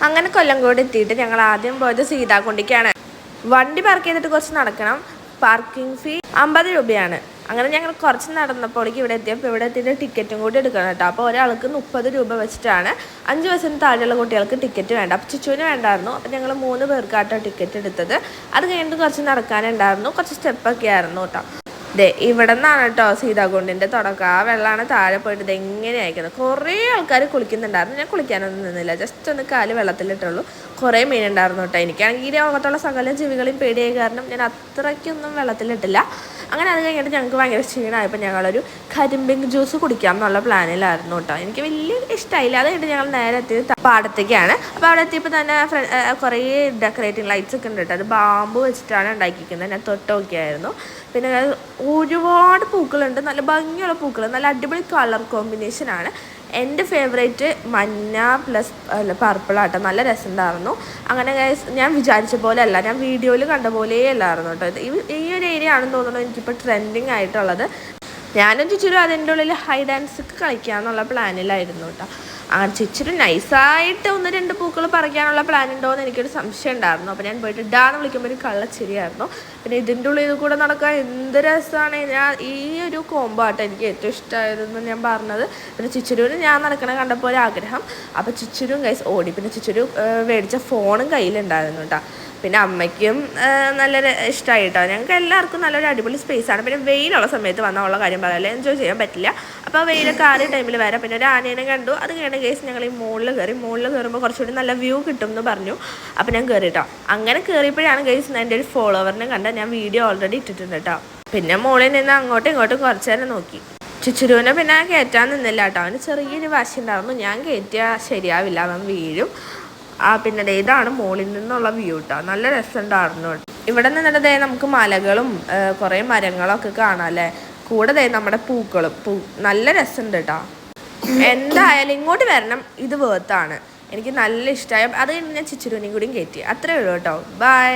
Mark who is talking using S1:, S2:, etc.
S1: അങ്ങനെ കൊല്ലങ്കോട് എത്തിയിട്ട് ഞങ്ങൾ ആദ്യം പോയത് സീതാകുണ്ടിക്കാണ്. വണ്ടി പാർക്ക് ചെയ്തിട്ട് കുറച്ച് നടക്കണം. പാർക്കിംഗ് ഫീ 50 രൂപയാണ്. അങ്ങനെ ഞങ്ങൾ കുറച്ച് നടന്നപ്പോഴേക്ക് ഇവിടെ എത്തിയപ്പോൾ ഇവിടെ എത്തിയിട്ട് ടിക്കറ്റും കൂടി എടുക്കണം കേട്ടോ. അപ്പോൾ ഒരാൾക്ക് 30 രൂപ വെച്ചിട്ടാണ്. 5 വയസ്സിന് താഴെയുള്ള കുട്ടികൾക്ക് ടിക്കറ്റ് വേണ്ട. അപ്പോൾ ചുച്ചുവിന് വേണ്ടായിരുന്നു. അപ്പോൾ ഞങ്ങൾ 3 പേർക്കാട്ടോ ടിക്കറ്റ് എടുത്തത്. അത് കഴിഞ്ഞിട്ട് കുറച്ച് നടക്കാനുണ്ടായിരുന്നു. കുറച്ച് സ്റ്റെപ്പൊക്കെ ആയിരുന്നു കേട്ടോ. ഇവിടെ നിന്നാണ് കേട്ടോ സീതാകുണ്ടിൻ്റെ തുടക്കം. ആ വെള്ളമാണ് താഴെ പോയിട്ട് ഇത് എങ്ങനെ അയക്കുന്നത്. കുറേ ആൾക്കാർ കുളിക്കുന്നുണ്ടായിരുന്നു. ഞാൻ കുളിക്കാനൊന്നും നിന്നില്ല, ജസ്റ്റ് ഒന്ന് കാല് വെള്ളത്തിലിട്ടുള്ളൂ. കുറേ മീനുണ്ടായിരുന്നു കേട്ടോ. എനിക്കാണെങ്കിൽ ഈ ലോകത്തുള്ള സകല ജീവികളെയും പേടിയായ കാരണം ഞാൻ അത്രയ്ക്കൊന്നും വെള്ളത്തിലിട്ടില്ല. അങ്ങനെ അത് കഴിഞ്ഞിട്ട് ഞങ്ങൾക്ക് ഭയങ്കര ക്ഷീണമായപ്പോൾ ഞങ്ങളൊരു കരിമ്പിൻ ജ്യൂസ് കുടിക്കാം എന്നുള്ള പ്ലാനിലായിരുന്നു കേട്ടോ. എനിക്ക് വലിയ ഇഷ്ടമായില്ല. അത് കഴിഞ്ഞിട്ട് ഞങ്ങൾ നേരെ എത്തിയത് പാടത്തേക്കാണ്. അപ്പോൾ അവിടെ എത്തിയപ്പോൾ തന്നെ കുറേ ഡെക്കറേറ്റിംഗ് ലൈറ്റ്സ് ഒക്കെ ഉണ്ട് കേട്ടോ. അത് ബാമ്പു വെച്ചിട്ടാണ് ഉണ്ടാക്കിയിരിക്കുന്നത്. ഞാൻ തൊട്ട് നോക്കിയായിരുന്നു. പിന്നെ ഒരുപാട് പൂക്കളുണ്ട്, നല്ല ഭംഗിയുള്ള പൂക്കൾ, നല്ല അടിപൊളി കളർ കോമ്പിനേഷനാണ്. എൻ്റെ ഫേവറേറ്റ് മഞ്ഞ പ്ലസ് പർപ്പിളാട്ടോ. നല്ല രസമുണ്ടായിരുന്നു. അങ്ങനെ ഞാൻ വിചാരിച്ച പോലെ അല്ല, ഞാൻ വീഡിയോയിൽ കണ്ട പോലേ അല്ലായിരുന്നു കേട്ടോ. ഈ ഒരു ഏരിയ ആണെന്ന് തോന്നുന്നു എനിക്കിപ്പോൾ ട്രെൻഡിങ് ആയിട്ടുള്ളത്. ഞാനും ചിച്ചുരും അതിൻ്റെ ഉള്ളിൽ ഹൈ ഡാൻസ് കളിക്കാമെന്നുള്ള പ്ലാനിലായിരുന്നു കേട്ടോ. അങ്ങനെ ചിച്ചിരി നൈസായിട്ട് 1-2 പൂക്കൾ പറിക്കാനുള്ള പ്ലാൻ ഉണ്ടോ എന്ന് എനിക്കൊരു സംശയം ഉണ്ടായിരുന്നു. അപ്പോൾ ഞാൻ പോയിട്ട് ഇടാന്ന് വിളിക്കുമ്പോൾ ഒരു കള്ളച്ചിരിയായിരുന്നു. പിന്നെ ഇതിൻ്റെ ഉള്ളിൽ കൂടെ നടക്കാൻ എന്ത് രസമാണ്. ഈ ഒരു കോംബോ ആട്ടോ എനിക്ക് ഏറ്റവും ഇഷ്ടമായതെന്ന് ഞാൻ പറഞ്ഞത്. പിന്നെ ചിച്ചുരുവിന് ഞാൻ നടക്കണ കണ്ടപ്പോൾ ഒരു ആഗ്രഹം. അപ്പോൾ ചിച്ചുരും ഗൈസ് ഓടി. പിന്നെ ചിച്ചുരു മേടിച്ച ഫോണും കയ്യിലുണ്ടായിരുന്നു കേട്ടോ. പിന്നെ അമ്മയ്ക്കും നല്ലൊരു ഇഷ്ടമായി കേട്ടോ. ഞങ്ങൾക്ക് എല്ലാവർക്കും നല്ലൊരു അടിപൊളി സ്പേസാണ്. പിന്നെ വെയിലുള്ള സമയത്ത് വന്നുള്ള കാര്യം പറയാമല്ലോ, എൻജോയ് ചെയ്യാൻ പറ്റില്ല. അപ്പോൾ വെയിലൊക്കെ ആദ്യ ടൈമിൽ വരാം. പിന്നെ ഒരു ആനേനെ കണ്ടു. അത് കഴിഞ്ഞ കേസ് ഞങ്ങൾ ഈ മുകളിൽ കയറുമ്പോൾ കുറച്ചുകൂടി നല്ല വ്യൂ കിട്ടും എന്ന് പറഞ്ഞു. അപ്പോൾ ഞാൻ കയറി കേട്ടോ. അങ്ങനെ കയറിയപ്പോഴാണ് കേസ് എൻ്റെ ഒരു ഫോളോവറിനെ കണ്ട. ഞാൻ വീഡിയോ ഓൾറെഡി ഇട്ടിട്ടുണ്ട് കേട്ടോ. പിന്നെ മുകളിൽ നിന്ന് അങ്ങോട്ടും ഇങ്ങോട്ടും കുറച്ച് നേരം നോക്കി. ചുച്ചുരുവിനെ പിന്നെ കയറ്റാൻ നിന്നില്ല കേട്ടോ. അവന് ചെറിയൊരു വാശി ഉണ്ടായിരുന്നു. ഞാൻ കയറ്റിയാൽ ശരിയാവില്ല, അവൻ വീഴും. പിന്നെ ഇതാണ് മുകളിൽ നിന്നുള്ള വ്യൂ കേട്ടോ. നല്ല രസമുണ്ടായിരുന്നു. ഇവിടെ നിന്നിട്ട് നമുക്ക് മലകളും കുറേ മരങ്ങളൊക്കെ കാണാം അല്ലേ. കൂടെ നമ്മുടെ പൂക്കളും നല്ല രസമുണ്ട് കേട്ടോ. എന്തായാലും ഇങ്ങോട്ട് വരണം, ഇത് വേർത്താണ്. എനിക്ക് നല്ല ഇഷ്ടമായി. അത് കഴിഞ്ഞ് ഞാൻ ചിച്ചുരുവിനെയും കൂടിയും കയറ്റി. അത്രേ ഉള്ളൂ കേട്ടോ. ബൈ.